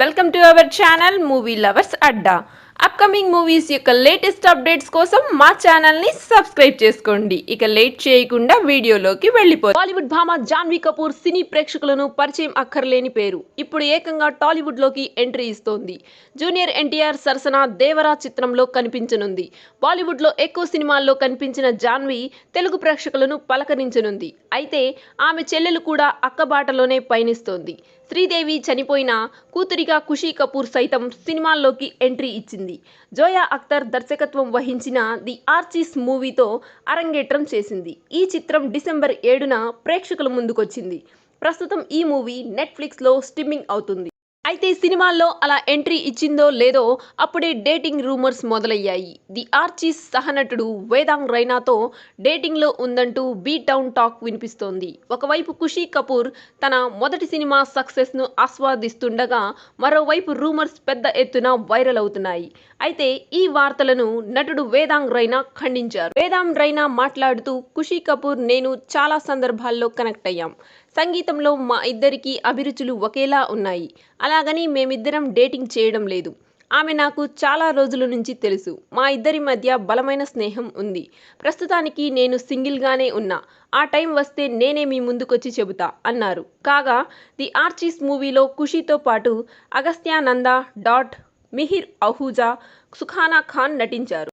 Welcome to our channel movie lovers Adda. Upcoming movies యొక్క latest updates కోసం మా ఛానల్ని సబ్స్క్రైబ్ చేసుకోండి. ఇక లేట్ చేయకుండా వీడియోలోకి వెళ్ళిపోయి బాలీవుడ్ భామ జాన్వీ కపూర్ సినీ ప్రేక్షకులను పరిచయం అక్కర్లేని పేరు. ఇప్పుడు ఏకంగా టాలీవుడ్లోకి ఎంట్రీ ఇస్తోంది. జూనియర్ ఎన్టీఆర్ సరసన దేవరా చిత్రంలో కనిపించనుంది. బాలీవుడ్లో ఎక్కువ సినిమాల్లో కనిపించిన జాన్వీ తెలుగు ప్రేక్షకులను పలకరించనుంది. అయితే ఆమె చెల్లెలు కూడా అక్కబాటలోనే పయనిస్తోంది. శ్రీదేవి చనిపోయిన కూతురిగా ఖుషీ కపూర్ సైతం సినిమాల్లోకి ఎంట్రీ ఇచ్చింది. జోయా అఖ్తర్ దర్శకత్వం వహించిన ది ఆర్చీస్ మూవీతో అరంగేట్రం చేసింది. ఈ చిత్రం డిసెంబర్ 7న ప్రేక్షకుల ముందుకొచ్చింది. ప్రస్తుతం ఈ మూవీ నెట్ఫ్లిక్స్లో స్ట్రీమింగ్ అవుతుంది. అయితే సినిమాల్లో అలా ఎంట్రీ ఇచ్చిందో లేదో అప్పుడే డేటింగ్ రూమర్స్ మొదలయ్యాయి. ది ఆర్చీస్ సహనటుడు వేదాంగ్ రైనాతో డేటింగ్లో ఉందంటూ బీ టౌన్ టాక్ వినిపిస్తోంది. ఒకవైపు ఖుషీ కపూర్ తన మొదటి సినిమా సక్సెస్ను ఆస్వాదిస్తుండగా మరోవైపు రూమర్స్ పెద్ద ఎత్తున వైరల్ అవుతున్నాయి. అయితే ఈ వార్తలను నటుడు వేదాంగ్ రైనా ఖండించారు. వేదాంగ్ రైనా మాట్లాడుతూ ఖుషీ కపూర్ నేను చాలా సందర్భాల్లో కనెక్ట్ అయ్యాం. సంగీతంలో మా ఇద్దరికీ అభిరుచులు ఒకేలా ఉన్నాయి. అలాగని మేమిద్దరం డేటింగ్ చేయడం లేదు. ఆమె నాకు చాలా రోజుల నుంచి తెలుసు. మా ఇద్దరి మధ్య బలమైన స్నేహం ఉంది. ప్రస్తుతానికి నేను సింగిల్గానే ఉన్నా. ఆ టైం వస్తే నేనే మీ ముందుకొచ్చి చెబుతా అన్నారు. కాగా ది ఆర్చీస్ మూవీలో ఖుషీతో పాటు అగస్త్యానంద, మిహిర్ అహూజా, సుఖానా ఖాన్ నటించారు.